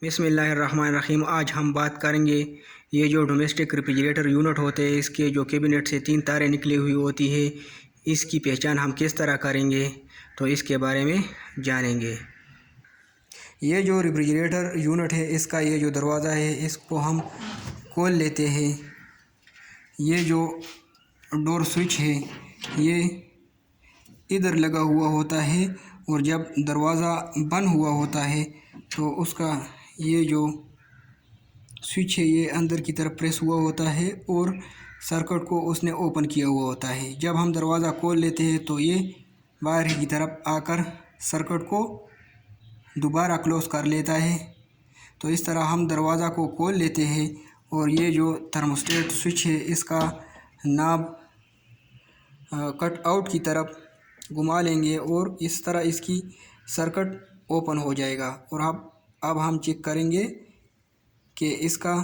बिस्मिल्लाहिर्रहमानिर्रहीम। आज हम बात करेंगे ये जो डोमेस्टिक रेफ्रिजरेटर यूनिट होते हैं, इसके जो कैबिनेट से 3 तारें निकली हुई होती है, इसकी पहचान हम किस तरह करेंगे, तो इसके बारे में जानेंगे। ये जो रेफ्रिजरेटर यूनिट है, इसका ये जो दरवाज़ा है, इसको हम खोल लेते हैं। ये जो डोर स्विच है, ये इधर लगा हुआ होता है और जब दरवाज़ा बंद हुआ होता है तो उसका ये जो स्विच है ये अंदर की तरफ प्रेस हुआ होता है और सर्किट को उसने ओपन किया हुआ होता है। जब हम दरवाज़ा खोल लेते हैं तो ये बाहर की तरफ आकर सर्किट को दोबारा क्लोज़ कर लेता है। तो इस तरह हम दरवाज़ा को खोल लेते हैं और ये जो थर्मोस्टेट स्विच है, इसका नाब कट आउट की तरफ घुमा लेंगे और इस तरह इसकी सर्किट ओपन हो जाएगा। और अब हम चेक करेंगे कि इसका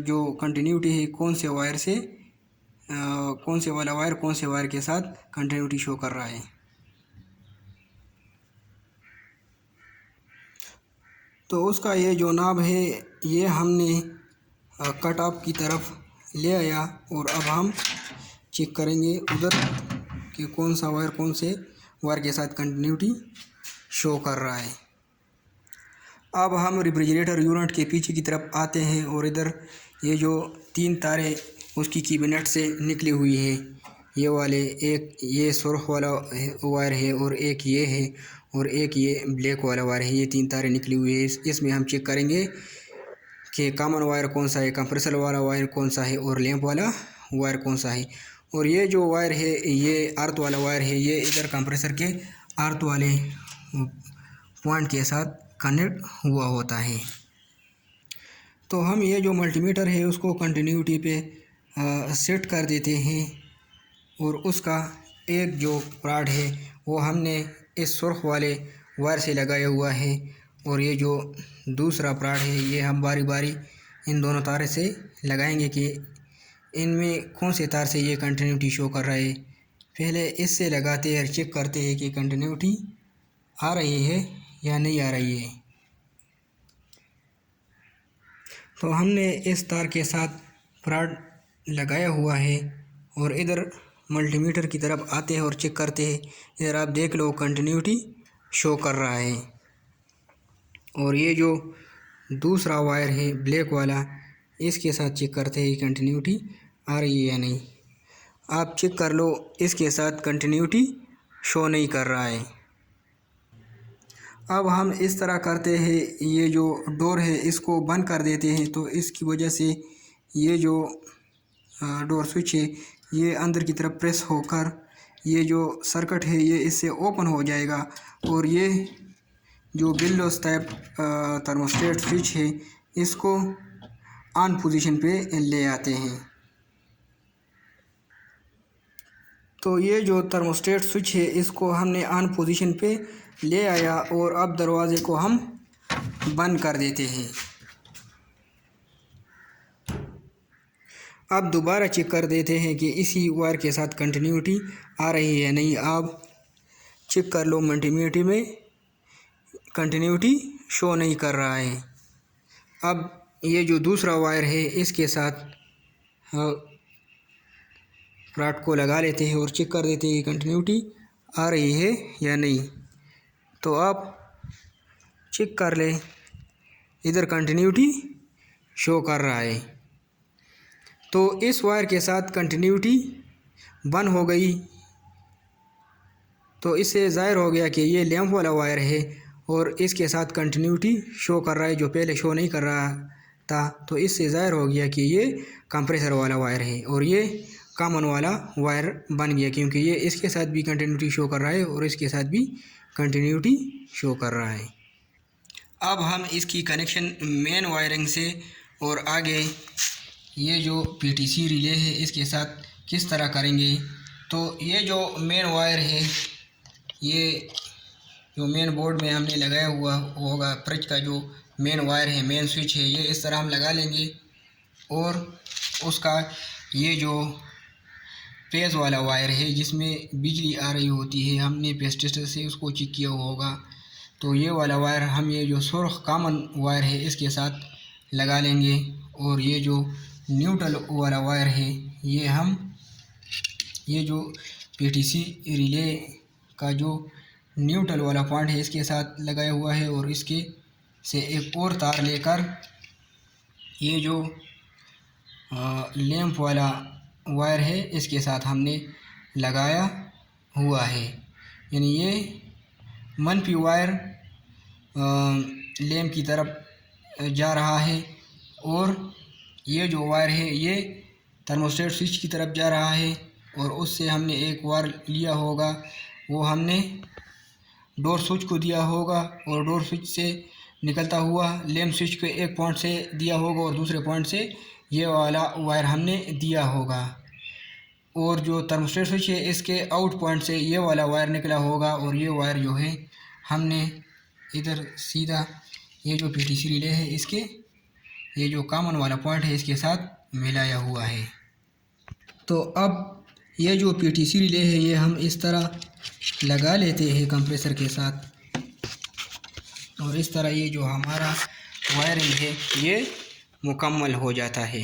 जो कंटिन्यूटी है कौन से वायर से कौन से वाला वायर कौन से वायर के साथ कंटिन्यूटी शो कर रहा है। तो उसका ये जो नाब है ये हमने कट ऑफ की तरफ ले आया और अब हम चेक करेंगे उधर कि कौन सा वायर कौन से वायर के साथ कंटिन्यूटी शो कर रहा है। अब हम रेफ्रिजरेटर यूनिट के पीछे की तरफ आते हैं और इधर ये जो 3 तारें उसकी कैबिनेट से निकली हुई है, ये वाले, एक ये सुर्ख वाला वायर है और एक ये है और एक ये ब्लैक वाला वायर है। ये 3 तारें निकली हुई है। इसमें हम चेक करेंगे कि कॉमन वायर कौन सा है, कंप्रेसर वाला वायर कौन सा है और लैंप वाला वायर कौन सा है। और ये जो वायर है ये अर्थ वाला वायर है, ये इधर कंप्रेसर के अर्थ वाले पॉइंट के साथ कनेक्ट हुआ होता है। तो हम ये जो मल्टीमीटर है उसको कंटिन्यूटी पे सेट कर देते हैं और उसका एक जो रॉड है वो हमने इस सुर्ख वाले वायर से लगाया हुआ है और ये जो दूसरा रॉड है ये हम बारी बारी इन दोनों तारे से लगाएंगे कि इनमें कौन से तार से ये कंटिन्यूटी शो कर रहा है। पहले इससे लगाते हैं, चेक करते हैं कि कंटिन्यूटी आ रही है या नहीं आ रही है। तो हमने इस तार के साथ रॉड लगाया हुआ है और इधर मल्टीमीटर की तरफ आते हैं और चेक करते हैं। इधर आप देख लो कंटिन्यूटी शो कर रहा है। और ये जो दूसरा वायर है ब्लैक वाला, इसके साथ चेक करते हैं कंटिन्यूटी आ रही है या नहीं। आप चेक कर लो, इसके साथ कंटिन्यूटी शो नहीं कर रहा है। अब हम इस तरह करते हैं, ये जो डोर है इसको बंद कर देते हैं। तो इसकी वजह से ये जो डोर स्विच है ये अंदर की तरफ प्रेस होकर ये जो सर्किट है ये इससे ओपन हो जाएगा और ये जो बिल्लोस टाइप थर्मोस्टेट स्विच है इसको ऑन पोजीशन पे ले आते हैं। तो ये जो थर्मोस्टेट स्विच है इसको हमने ऑन पोजीशन पे ले आया और अब दरवाज़े को हम बंद कर देते हैं। अब दोबारा चेक कर देते हैं कि इसी वायर के साथ कंटिन्यूटी आ रही है या नहीं। आप चेक कर लो, मल्टीमीटर में कंटिन्यूटी शो नहीं कर रहा है। अब ये जो दूसरा वायर है इसके साथ रॉड को लगा लेते हैं और चेक कर देते हैं कि कंटिन्यूटी आ रही है या नहीं। तो आप चेक कर लें, इधर कंटिन्यूटी शो कर रहा है। तो इस वायर के साथ कंटिन्यूटी बंद हो गई। तो इससे ज़ाहिर हो गया कि ये लैंप वाला वायर है और इसके साथ कंटिन्यूटी शो कर रहा है जो पहले शो नहीं कर रहा था। तो इससे ज़ाहिर हो गया कि ये कंप्रेसर वाला वायर है और ये कॉमन वाला वायर बन गया, क्योंकि ये इसके साथ भी कंटिन्यूटी शो कर रहा है और इसके साथ भी कंटिन्यूटी शो कर रहा है। अब हम इसकी कनेक्शन मेन वायरिंग से और आगे ये जो पीटीसी रिले है इसके साथ किस तरह करेंगे। तो ये जो मेन वायर है, ये जो मेन बोर्ड में हमने लगाया हुआ होगा फ्रिज का जो मेन वायर है, मेन स्विच है, ये इस तरह हम लगा लेंगे। और उसका ये जो फेज़ वाला वायर है जिसमें बिजली आ रही होती है, हमने पेस्टिस्टर से उसको चेक किया हुआ होगा। तो ये वाला वायर हम ये जो सुर्ख कॉमन वायर है इसके साथ लगा लेंगे, और ये जो न्यूट्रल वाला वायर है ये हम ये जो पीटीसी रिले का जो न्यूट्रल वाला पॉइंट है इसके साथ लगाया हुआ है, और इसके से एक और तार लेकर ये जो लैंप वाला वायर है इसके साथ हमने लगाया हुआ है। यानी ये मनफी वायर लैंप की तरफ जा रहा है, और ये जो वायर है ये थर्मोस्टेट स्विच की तरफ जा रहा है, और उससे हमने एक वायर लिया होगा वो हमने डोर स्विच को दिया होगा, और डोर स्विच से निकलता हुआ लैंप स्विच को एक पॉइंट से दिया होगा, और दूसरे पॉइंट से ये वाला वायर हमने दिया होगा, और जो थर्मोस्टेट स्विच है इसके आउट पॉइंट से ये वाला वायर निकला होगा, और ये वायर जो है हमने इधर सीधा ये जो पीटीसी रिले है इसके ये जो कॉमन वाला पॉइंट है इसके साथ मिलाया हुआ है। तो अब ये जो पीटीसी रिले है ये हम इस तरह लगा लेते हैं कंप्रेसर के साथ, और इस तरह ये जो हमारा वायरिंग है ये मुकम्मल हो जाता है।